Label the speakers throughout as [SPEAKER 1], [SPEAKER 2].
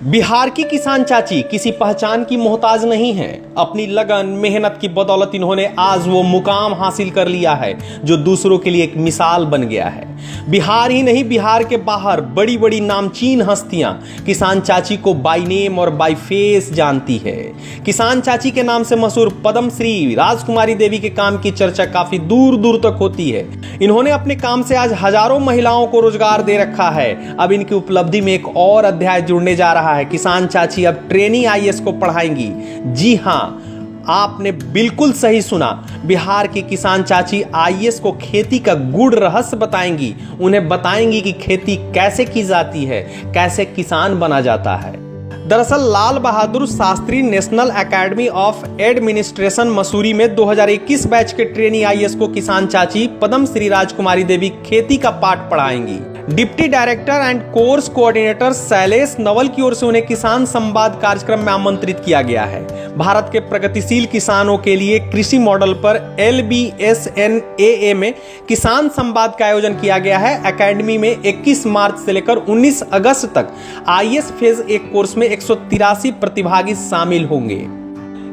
[SPEAKER 1] बिहार की किसान चाची किसी पहचान की मोहताज नहीं है। अपनी लगन मेहनत की बदौलत इन्होंने आज वो मुकाम हासिल कर लिया है जो दूसरों के लिए एक मिसाल बन गया है। बिहार ही नहीं, बिहार के बाहर बड़ी बड़ी नामचीन हस्तियां किसान चाची को बाय नेम और बाय फेस जानती है। किसान चाची के नाम से मशहूर पद्मश्री राजकुमारी देवी के काम की चर्चा काफी दूर दूर तक होती है। इन्होंने अपने काम से आज हजारों महिलाओं को रोजगार दे रखा है। अब इनकी उपलब्धि में एक और अध्याय जुड़ने जा रहा है। किसान चाची अब ट्रेनी आईएएस को पढ़ाएंगी। जी हां, आपने बिल्कुल सही सुना। बिहार की किसान चाची आईएएस को खेती का गूढ़ रहस्य बताएंगी। उन्हें बताएंगी कि खेती कैसे की जाती है, कैसे किसान बना जाता है। दरअसल Lal Bahadur Shastri national academy of administration Mussoorie में 2021 बैच के ट्रेनी आईएएस को किसान चाची पद्मश्री राजकुमारी देवी खेती का पाठ पढ़ाएंगी। Deputy director and course coordinator Shailesh Naval की ओर से उन्हें किसान संवाद कार्यक्रम में आमंत्रित किया गया है। भारत के प्रगतिशील किसानों के लिए कृषि मॉडल पर LBSNAA में किसान संवाद का आयोजन किया गया है। एकेडमी में 21 मार्च से लेकर 19 अगस्त तक आईएएस फेज 1 कोर्स में 183 प्रतिभागी शामिल होंगे।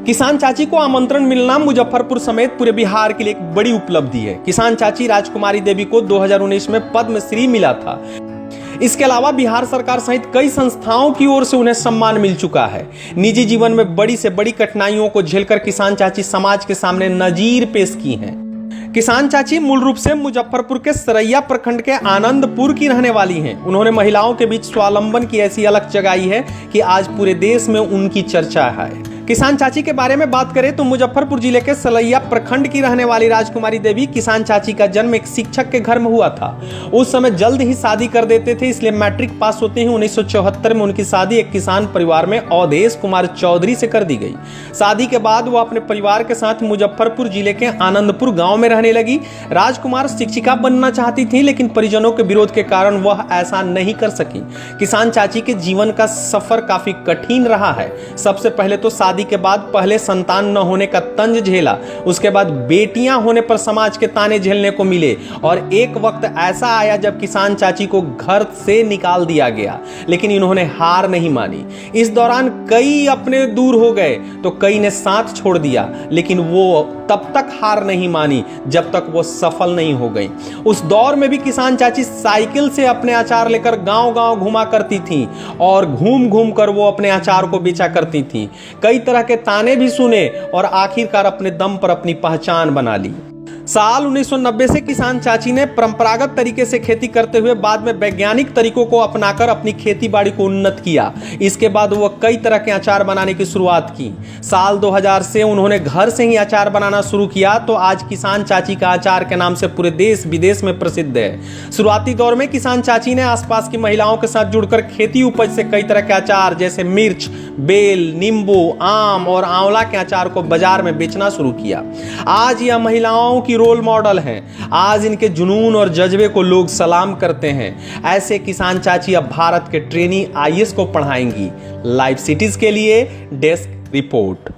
[SPEAKER 1] किसान चाची को आमंत्रण मिलना मुजफ्फरपुर समेत पूरे बिहार के लिए एक बड़ी उपलब्धि है। किसान चाची राजकुमारी देवी को 2019 में पद्मश्री मिला था। इसके अलावा बिहार सरकार सहित कई संस्थाओं की ओर से उन्हें सम्मान मिल चुका है। निजी जीवन में बड़ी से बड़ी कठिनाइयों को झेलकर किसान चाची समाज के सामने नजीर पेश की हैं। किसान चाची मूल रूप से मुजफ्फरपुर के सरैया प्रखंड के आनंदपुर की रहने वाली हैं। उन्होंने महिलाओं के बीच स्वावलंबन की ऐसी अलख जगाई है कि आज पूरे देश में उनकी चर्चा है। किसान चाची के बारे में बात करें तो मुजफ्फरपुर जिले के सरैया प्रखंड की रहने वाली राजकुमारी देवी किसान चाची का जन्म एक शिक्षक के घर में हुआ था। उस समय जल्द ही शादी कर देते थे, इसलिए मैट्रिक पास होते ही 1974 में उनकी शादी एक किसान परिवार में अवधेश कुमार चौधरी से कर दी गई। शादी के बाद वो अपने परिवार के साथ मुजफ्फरपुर जिले के आनंदपुर गांव में रहने लगी। राजकुमार शिक्षिका बनना चाहती थी, लेकिन परिजनों के विरोध के कारण वह ऐसा नहीं कर सकी। किसान चाची के जीवन का सफर काफी कठिन रहा है। सबसे पहले तो शादी के बाद पहले संतान न होने का तंज झेला, उसके बाद बेटियां होने पर समाज के ताने झेलने को मिले और एक वक्त ऐसा आया जब किसान चाची को घर से निकाल दिया गया, लेकिन इन्होंने हार नहीं मानी। इस दौरान कई अपने दूर हो गए तो कई ने साथ छोड़ दिया, लेकिन वो तब तक हार नहीं मानी जब तक वो सफल नहीं हो गई। उस दौर में भी किसान चाची साइकिल से अपने अचार लेकर गांव-गांव घुमा करती थी और घूम घूम कर वो अपने अचार को बेचा करती थी। कई तरह के ताने भी सुने और आखिरकार अपने दम पर अपनी पहचान बना ली। साल 1990 से किसान चाची ने परंपरागत तरीके से खेती करते हुए बाद में वैज्ञानिक तरीकों को अपनाकर अपनी खेती बाड़ी को उन्नत किया। इसके बाद वह कई तरह के अचार बनाने की शुरुआत की। साल 2000 से उन्होंने घर से ही अचार बनाना शुरू किया, तो आज किसान चाची का अचार के नाम से पूरे देश विदेश में प्रसिद्ध है। शुरुआती दौर में किसान चाची ने आसपास की महिलाओं के साथ जुड़कर खेती उपज से कई तरह के अचार जैसे मिर्च, बेल, नींबू, आम और आंवला के अचार को बाजार में बेचना शुरू किया। आज यह महिलाओं की रोल मॉडल हैं। आज इनके जुनून और जज्बे को लोग सलाम करते हैं। ऐसे किसान चाची अब भारत के ट्रेनी आईएएस को पढ़ाएंगी। लाइव सिटीज के लिए डेस्क रिपोर्ट।